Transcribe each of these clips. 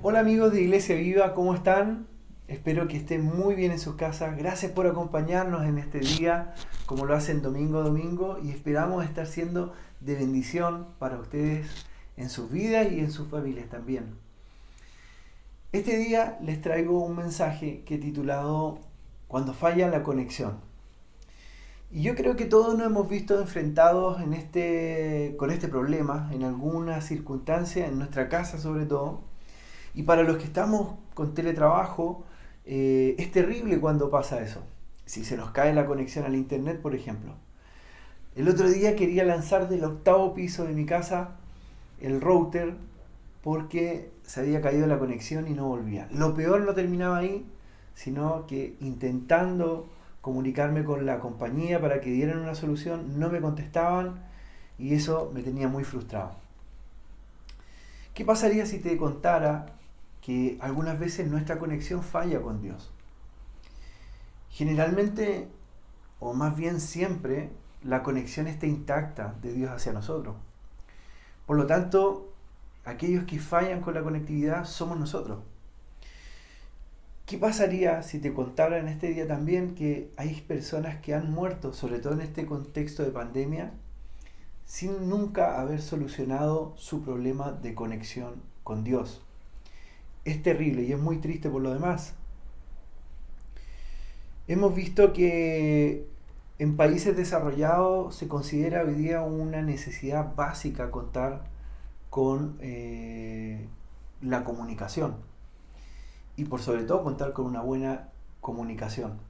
Hola amigos de Iglesia Viva, ¿cómo están? Espero que estén muy bien en sus casas. Gracias por acompañarnos en este día, como lo hacen domingo a domingo, y esperamos estar siendo de bendición para ustedes en sus vidas y en sus familias también. Este día les traigo un mensaje que he titulado Cuando falla la conexión. Y yo creo que todos nos hemos visto enfrentados con este problema en alguna circunstancia, en nuestra casa sobre todo. Y para los que estamos con teletrabajo, es terrible cuando pasa eso. Si se nos cae la conexión al internet, por ejemplo. El otro día quería lanzar del octavo piso de mi casa el router porque se había caído la conexión y no volvía. Lo peor no terminaba ahí, sino que intentando comunicarme con la compañía para que dieran una solución, no me contestaban y eso me tenía muy frustrado. ¿Qué pasaría si te contara que algunas veces nuestra conexión falla con Dios? Generalmente, o más bien siempre, la conexión está intacta de Dios hacia nosotros. Por lo tanto, aquellos que fallan con la conectividad somos nosotros. ¿Qué pasaría si te contara en este día también que hay personas que han muerto, sobre todo en este contexto de pandemia, sin nunca haber solucionado su problema de conexión con Dios? Es terrible y es muy triste por lo demás. Hemos visto que en países desarrollados se considera hoy día una necesidad básica contar con la comunicación y por sobre todo contar con una buena comunicación.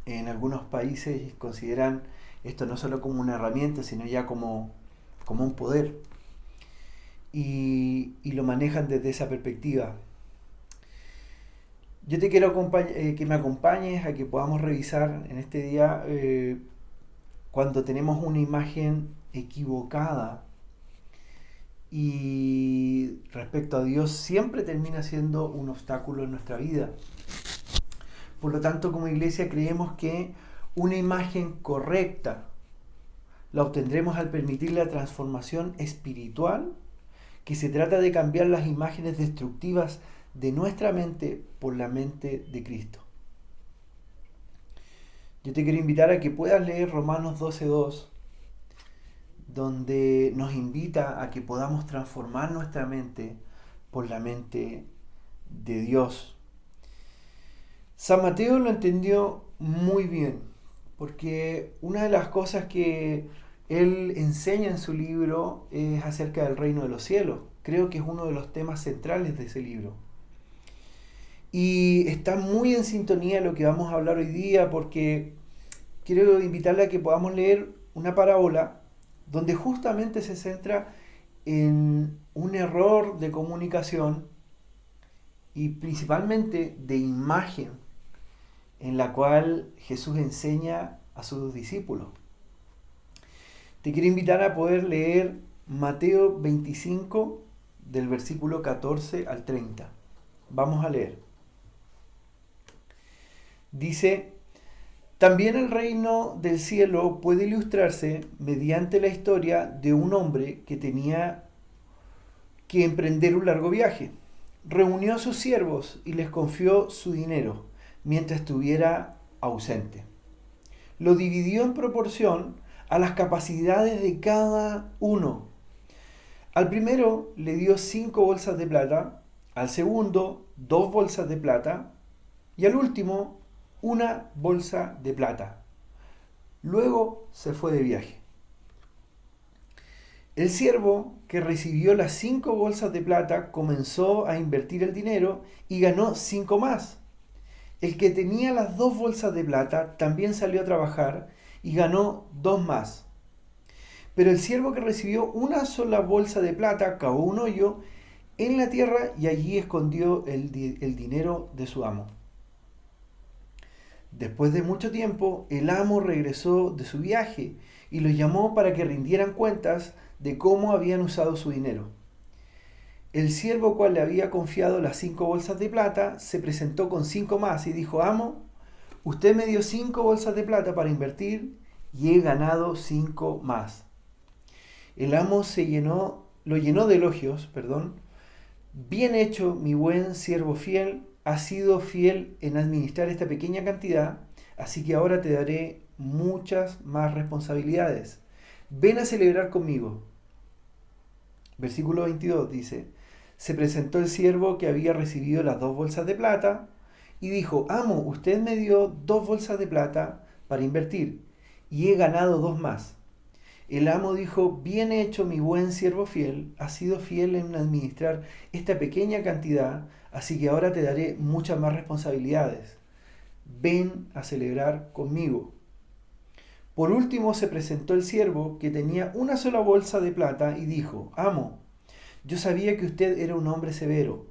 En algunos países consideran esto no solo como una herramienta, sino ya como un poder y lo manejan desde esa perspectiva. Yo te quiero que me acompañes a que podamos revisar en este día cuando tenemos una imagen equivocada y respecto a Dios siempre termina siendo un obstáculo en nuestra vida. Por lo tanto, como iglesia creemos que una imagen correcta la obtendremos al permitir la transformación espiritual, que se trata de cambiar las imágenes destructivas de nuestra mente por la mente de Cristo. Yo te quiero invitar a que puedas leer Romanos 12:2, donde nos invita a que podamos transformar nuestra mente por la mente de Dios. San Mateo lo entendió muy bien, porque una de las cosas que él enseña en su libro es acerca del reino de los cielos. Creo que es uno de los temas centrales de ese libro. Y está muy en sintonía lo que vamos a hablar hoy día porque quiero invitarle a que podamos leer una parábola donde justamente se centra en un error de comunicación y principalmente de imagen en la cual Jesús enseña a sus discípulos. Te quiero invitar a poder leer Mateo 25 del versículo 14 al 30. Vamos a leer. Dice: también el reino del cielo puede ilustrarse mediante la historia de un hombre que tenía que emprender un largo viaje. Reunió a sus siervos y les confió su dinero mientras estuviera ausente. Lo dividió en proporción a las capacidades de cada uno. Al primero le dio 5 bolsas de plata, al segundo 2 bolsas de plata y al último una bolsa de plata. Luego se fue de viaje. El siervo que recibió las 5 bolsas de plata comenzó a invertir el dinero y ganó 5 más. El que tenía las 2 bolsas de plata también salió a trabajar y ganó 2 más. Pero el siervo que recibió una sola bolsa de plata cavó un hoyo en la tierra y allí escondió el dinero de su amo. Después de mucho tiempo, el amo regresó de su viaje y los llamó para que rindieran cuentas de cómo habían usado su dinero. El siervo cual le había confiado las 5 bolsas de plata se presentó con 5 más y dijo: amo, usted me dio 5 bolsas de plata para invertir y he ganado 5 más. El amo lo llenó de elogios, bien hecho, mi buen siervo fiel, has sido fiel en administrar esta pequeña cantidad, así que ahora te daré muchas más responsabilidades. Ven a celebrar conmigo. Versículo 22 dice, se presentó el siervo que había recibido las 2 bolsas de plata y dijo, amo, usted me dio 2 bolsas de plata para invertir y he ganado 2 más. El amo dijo, bien hecho mi buen siervo fiel, has sido fiel en administrar esta pequeña cantidad, así que ahora te daré muchas más responsabilidades. Ven a celebrar conmigo. Por último se presentó el siervo que tenía una sola bolsa de plata y dijo, amo, yo sabía que usted era un hombre severo,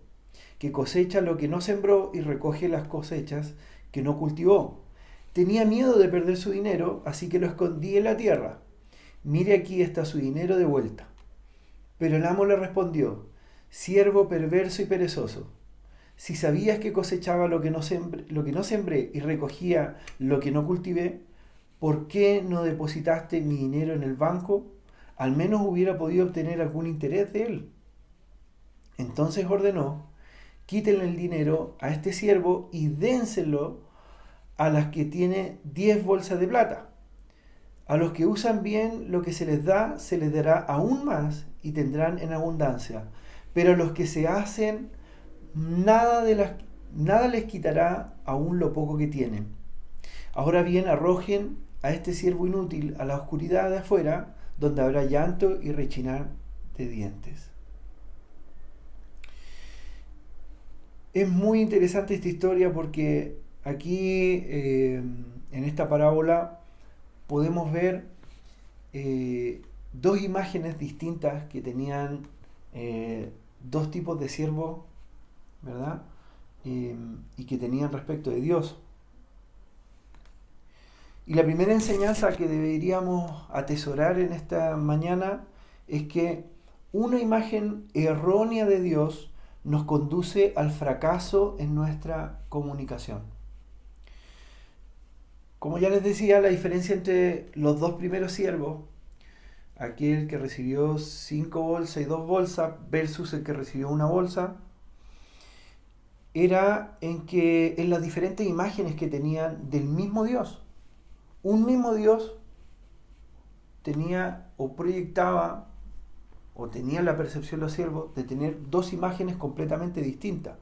que cosecha lo que no sembró y recoge las cosechas que no cultivó. Tenía miedo de perder su dinero, así que lo escondí en la tierra. Mire, aquí está su dinero de vuelta. Pero el amo le respondió, siervo perverso y perezoso, si sabías que cosechaba lo que no sembré y recogía lo que no cultivé, ¿por qué no depositaste mi dinero en el banco? Al menos hubiera podido obtener algún interés de él. Entonces ordenó, quítenle el dinero a este siervo y dénselo a las que tiene 10 bolsas de plata. A los que usan bien lo que se les dará aún más y tendrán en abundancia. Pero a los que se hacen, nada les quitará aún lo poco que tienen. Ahora bien, arrojen a este siervo inútil a la oscuridad de afuera, donde habrá llanto y rechinar de dientes. Es muy interesante esta historia porque aquí en esta parábola podemos ver 2 imágenes distintas que tenían 2 tipos de siervos, ¿verdad? Y que tenían respecto de Dios. Y la primera enseñanza que deberíamos atesorar en esta mañana es que una imagen errónea de Dios nos conduce al fracaso en nuestra comunicación. Como ya les decía, la diferencia entre los 2 primeros siervos, aquel que recibió 5 bolsas y 2 bolsas versus el que recibió 1 bolsa, era en las diferentes imágenes que tenían del mismo Dios. Un mismo Dios tenía o proyectaba o tenía la percepción los siervos de tener 2 imágenes completamente distintas.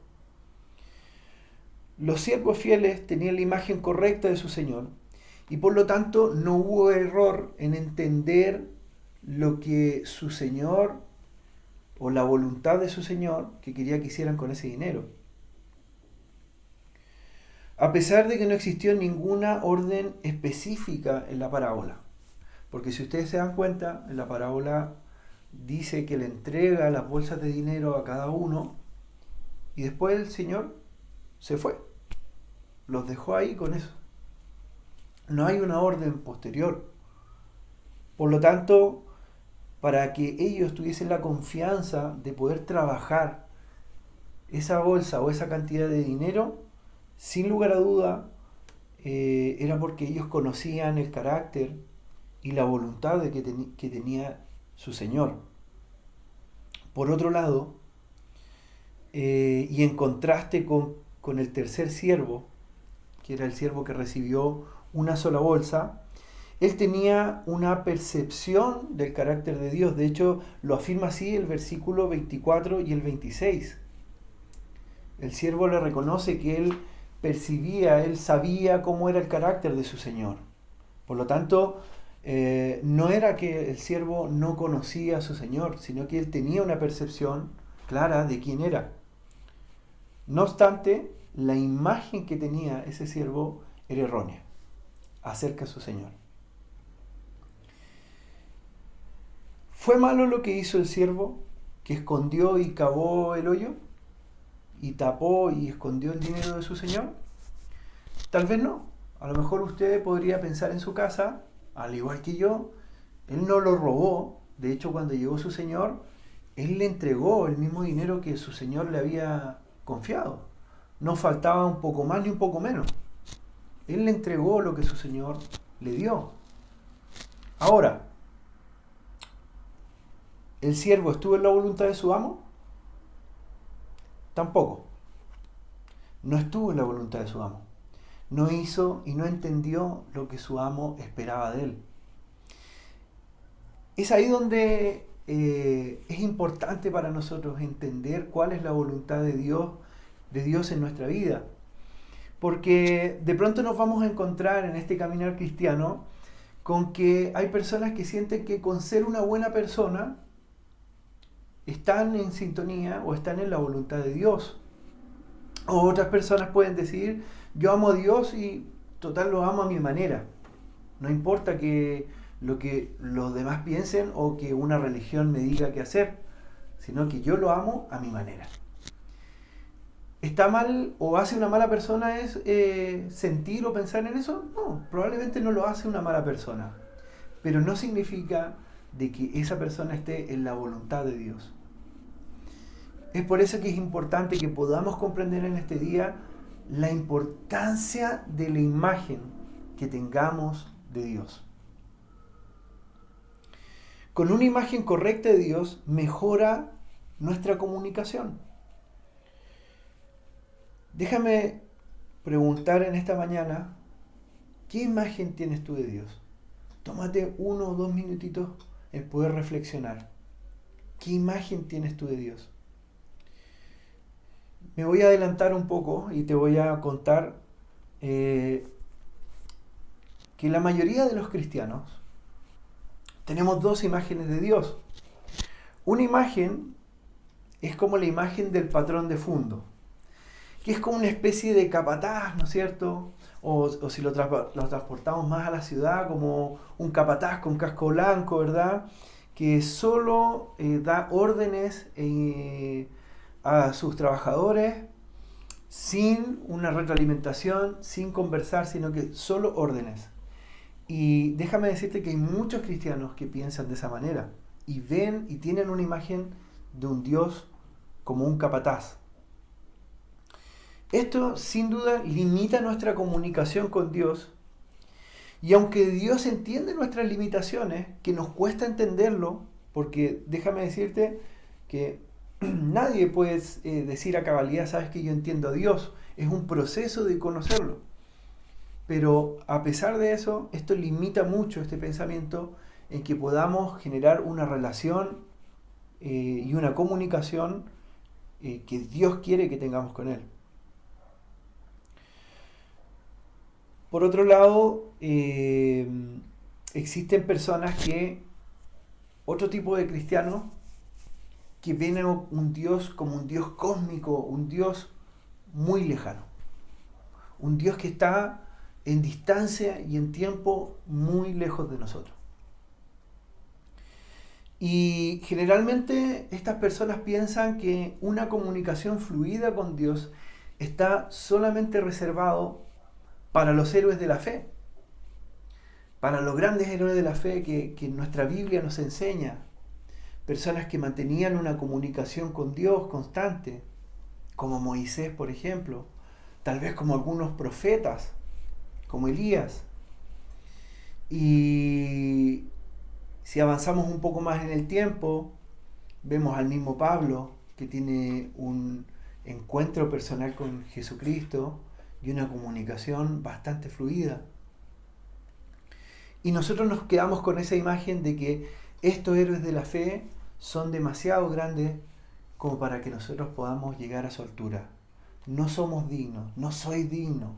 Los siervos fieles tenían la imagen correcta de su Señor y por lo tanto no hubo error en entender lo que su Señor o la voluntad de su Señor que quería que hicieran con ese dinero. A pesar de que no existió ninguna orden específica en la parábola. Porque si ustedes se dan cuenta, en la parábola dice que le entrega las bolsas de dinero a cada uno y después el Señor se fue. Los dejó ahí con eso. No hay una orden posterior. Por lo tanto, para que ellos tuviesen la confianza de poder trabajar esa bolsa o esa cantidad de dinero, sin lugar a duda, era porque ellos conocían el carácter y la voluntad que tenía su Señor. Por otro lado, y en contraste con el tercer siervo, que era el siervo que recibió una sola bolsa, él tenía una percepción del carácter de Dios. De hecho, lo afirma así el versículo 24 y el 26. El siervo le reconoce que él percibía, él sabía cómo era el carácter de su Señor. Por lo tanto, no era que el siervo no conocía a su Señor, sino que él tenía una percepción clara de quién era. No obstante, la imagen que tenía ese siervo era errónea acerca de su Señor. ¿Fue malo lo que hizo el siervo que escondió y cavó el hoyo? ¿Y tapó y escondió el dinero de su Señor? Tal vez no. A lo mejor usted podría pensar en su casa, al igual que yo, él no lo robó. De hecho, cuando llegó su Señor, él le entregó el mismo dinero que su Señor le había confiado. No faltaba un poco más ni un poco menos. Él le entregó lo que su Señor le dio. Ahora, ¿el siervo estuvo en la voluntad de su amo? Tampoco. No estuvo en la voluntad de su amo. No hizo y no entendió lo que su amo esperaba de él. Es ahí donde es importante para nosotros entender cuál es la voluntad de Dios en nuestra vida. Porque de pronto nos vamos a encontrar en este caminar cristiano con que hay personas que sienten que con ser una buena persona están en sintonía o están en la voluntad de Dios. O otras personas pueden decir, yo amo a Dios y total lo amo a mi manera. No importa lo que los demás piensen o que una religión me diga qué hacer, sino que yo lo amo a mi manera. ¿Está mal o hace una mala persona es sentir o pensar en eso? No, probablemente no lo hace una mala persona, pero no significa de que esa persona esté en la voluntad de Dios. Es por eso que es importante que podamos comprender en este día la importancia de la imagen que tengamos de Dios. Con una imagen correcta de Dios mejora nuestra comunicación. Déjame preguntar en esta mañana, ¿qué imagen tienes tú de Dios? Tómate 1 o 2 minutitos en poder reflexionar. ¿Qué imagen tienes tú de Dios? Me voy a adelantar un poco y te voy a contar que la mayoría de los cristianos tenemos 2 imágenes de Dios. Una imagen es como la imagen del patrón de fondo, que es como una especie de capataz, ¿no es cierto? O si lo transportamos más a la ciudad, como un capataz con casco blanco, ¿verdad? Que solo da órdenes a sus trabajadores sin una retroalimentación, sin conversar, sino que solo órdenes. Y déjame decirte que hay muchos cristianos que piensan de esa manera y ven y tienen una imagen de un Dios como un capataz. Esto sin duda limita nuestra comunicación con Dios, y aunque Dios entiende nuestras limitaciones, que nos cuesta entenderlo, porque déjame decirte que nadie puede decir a cabalidad, sabes que yo entiendo a Dios, es un proceso de conocerlo. Pero a pesar de eso, esto limita mucho este pensamiento en que podamos generar una relación y una comunicación que Dios quiere que tengamos con Él. Por otro lado, existen personas otro tipo de cristianos, que ven a un Dios como un Dios cósmico, un Dios muy lejano. Un Dios que está en distancia y en tiempo muy lejos de nosotros. Y generalmente estas personas piensan que una comunicación fluida con Dios está solamente reservado para los héroes de la fe, para los grandes héroes de la fe que nuestra Biblia nos enseña, personas que mantenían una comunicación con Dios constante, como Moisés, por ejemplo, tal vez como algunos profetas, como Elías. Y si avanzamos un poco más en el tiempo, vemos al mismo Pablo, que tiene un encuentro personal con Jesucristo y una comunicación bastante fluida. Y nosotros nos quedamos con esa imagen de que estos héroes de la fe son demasiado grandes como para que nosotros podamos llegar a su altura. No somos dignos, no soy digno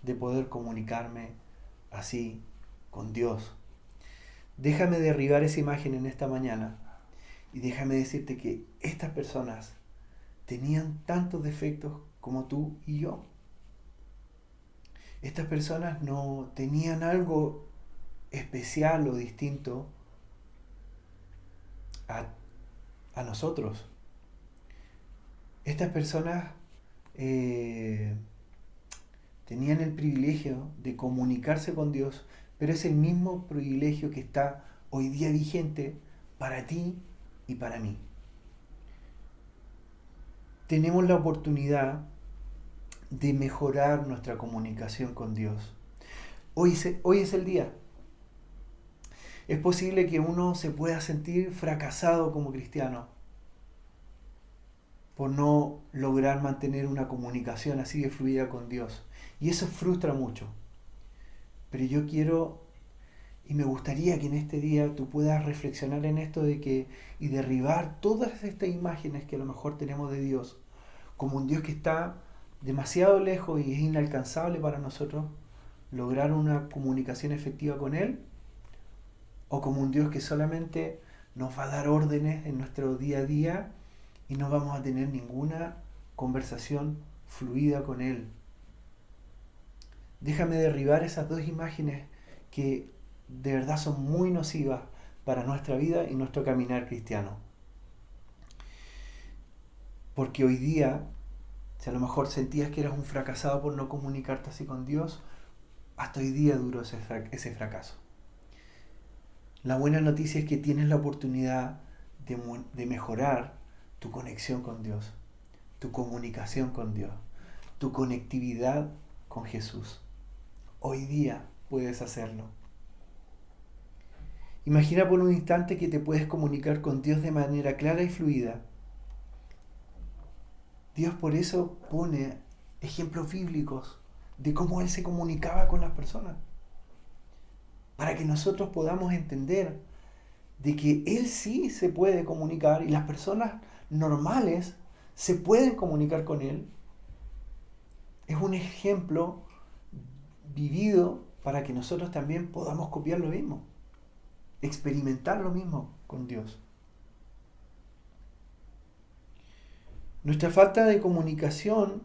de poder comunicarme así con Dios. Déjame derribar esa imagen en esta mañana y déjame decirte que estas personas tenían tantos defectos como tú y yo. Estas personas no tenían algo especial o distinto a nosotros. Estas personas tenían el privilegio de comunicarse con Dios, pero es el mismo privilegio que está hoy día vigente para ti y para mí. Tenemos la oportunidad de mejorar nuestra comunicación con Dios. Hoy es el día. Es posible que uno se pueda sentir fracasado como cristiano. por no lograr mantener una comunicación así de fluida con Dios. Y eso frustra mucho. Pero yo quiero y me gustaría que en este día tú puedas reflexionar en esto de que y derribar todas estas imágenes que a lo mejor tenemos de Dios, como un Dios que está demasiado lejos y es inalcanzable para nosotros lograr una comunicación efectiva con Él, o como un Dios que solamente nos va a dar órdenes en nuestro día a día y no vamos a tener ninguna conversación fluida con Él. Déjame derribar esas dos imágenes que de verdad son muy nocivas para nuestra vida y nuestro caminar cristiano. Porque hoy día, si a lo mejor sentías que eras un fracasado por no comunicarte así con Dios, hasta hoy día duró ese fracaso. La buena noticia es que tienes la oportunidad de mejorar tu conexión con Dios, tu comunicación con Dios, tu conectividad con Jesús. Hoy día puedes hacerlo. Imagina por un instante que te puedes comunicar con Dios de manera clara y fluida. Dios por eso pone ejemplos bíblicos de cómo Él se comunicaba con las personas. Para que nosotros podamos entender de que Él sí se puede comunicar y las personas normales se pueden comunicar con Él. Es un ejemplo vivido para que nosotros también podamos copiar lo mismo, experimentar lo mismo con Dios. Nuestra falta de comunicación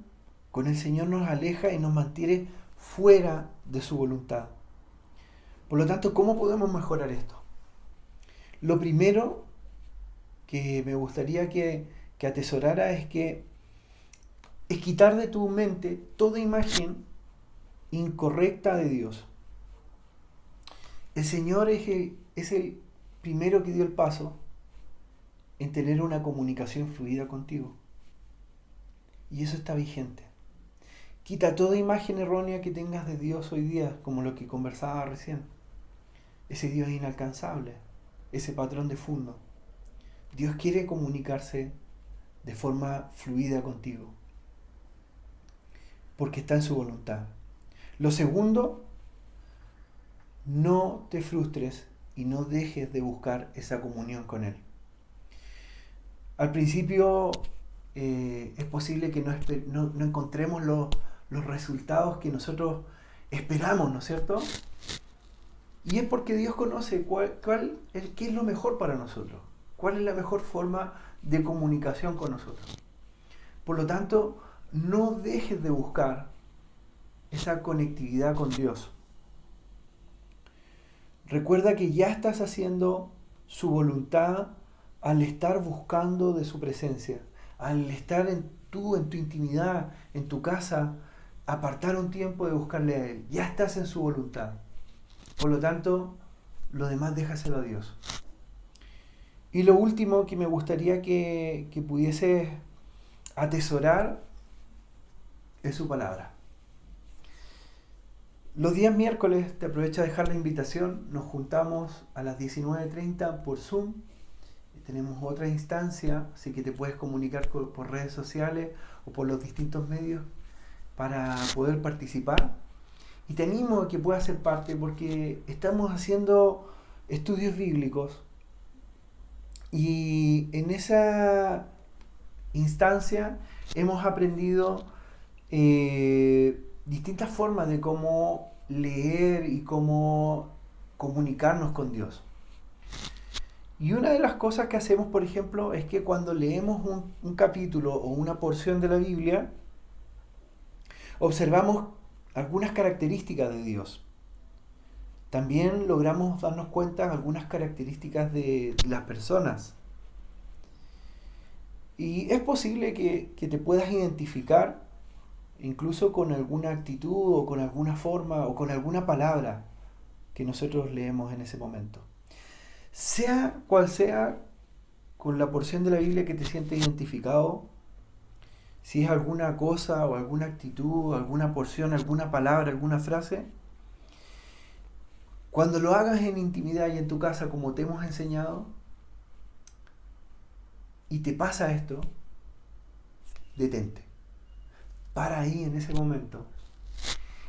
con el Señor nos aleja y nos mantiene fuera de su voluntad. Por lo tanto, ¿cómo podemos mejorar esto? Lo primero que me gustaría que atesorara es quitar de tu mente toda imagen incorrecta de Dios. El Señor es el primero que dio el paso en tener una comunicación fluida contigo. Y eso está vigente. Quita toda imagen errónea que tengas de Dios hoy día, como lo que conversaba recién. Ese Dios inalcanzable, ese patrón de fondo. Dios quiere comunicarse de forma fluida contigo, porque está en su voluntad. Lo segundo, no te frustres y no dejes de buscar esa comunión con Él. Al principio es posible que no encontremos los resultados que nosotros esperamos, ¿no es cierto? Y es porque Dios conoce qué es lo mejor para nosotros, cuál es la mejor forma de comunicación con nosotros. Por lo tanto, no dejes de buscar esa conectividad con Dios. Recuerda que ya estás haciendo su voluntad al estar buscando de su presencia, al estar en tu intimidad, en tu casa, apartar un tiempo de buscarle a Él. Ya estás en su voluntad. Por lo tanto, lo demás déjaselo a Dios. Y lo último que me gustaría que pudieses atesorar es su palabra. Los días miércoles, te aprovecho a dejar la invitación, nos juntamos a las 19:30 por Zoom. Tenemos otra instancia, así que te puedes comunicar por redes sociales o por los distintos medios para poder participar. Y te animo a que puedas ser parte porque estamos haciendo estudios bíblicos y en esa instancia hemos aprendido distintas formas de cómo leer y cómo comunicarnos con Dios. Y una de las cosas que hacemos, por ejemplo, es que cuando leemos un capítulo o una porción de la Biblia, observamos algunas características de Dios. También logramos darnos cuenta de algunas características de las personas. Y es posible que te puedas identificar incluso con alguna actitud o con alguna forma o con alguna palabra que nosotros leemos en ese momento. Sea cual sea con la porción de la Biblia que te sientes identificado, si es alguna cosa o alguna actitud, alguna porción, alguna palabra, alguna frase, cuando lo hagas en intimidad y en tu casa como te hemos enseñado, y te pasa esto, detente. Para ahí en ese momento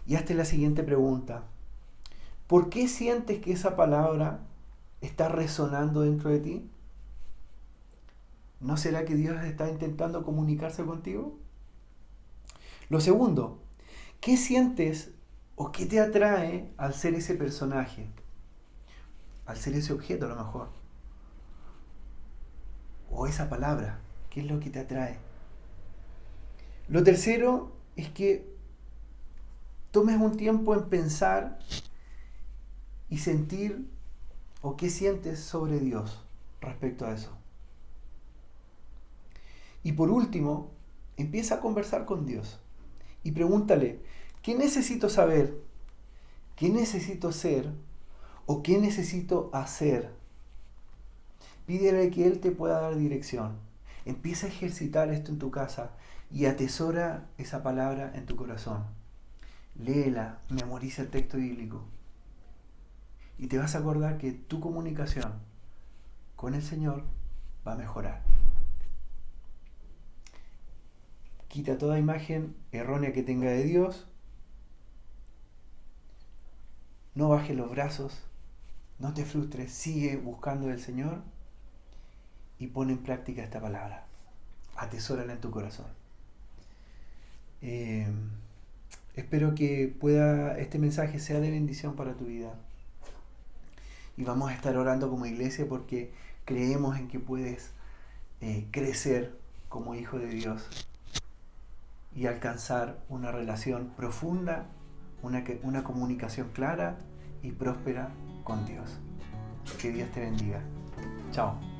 y hazte la siguiente pregunta. ¿Por qué sientes que esa palabra está resonando dentro de ti? ¿No será que Dios está intentando comunicarse contigo? Lo segundo, ¿qué sientes o qué te atrae al ser ese personaje? Al ser ese objeto a lo mejor. O esa palabra. ¿Qué es lo que te atrae? Lo tercero es que tomes un tiempo en pensar y sentir o qué sientes sobre Dios respecto a eso. Y por último, empieza a conversar con Dios y pregúntale, ¿qué necesito saber? ¿Qué necesito ser? ¿O qué necesito hacer? Pídele que Él te pueda dar dirección. Empieza a ejercitar esto en tu casa y atesora esa palabra en tu corazón. Léela, memoriza el texto bíblico. Y te vas a acordar que tu comunicación con el Señor va a mejorar. Quita toda imagen errónea que tenga de Dios. No bajes los brazos. No te frustres. Sigue buscando del Señor y pon en práctica esta palabra. Atesórala en tu corazón. Espero que este mensaje sea de bendición para tu vida. Y vamos a estar orando como iglesia porque creemos en que puedes crecer como hijo de Dios y alcanzar una relación profunda, una comunicación clara y próspera con Dios. Que Dios te bendiga. Chao.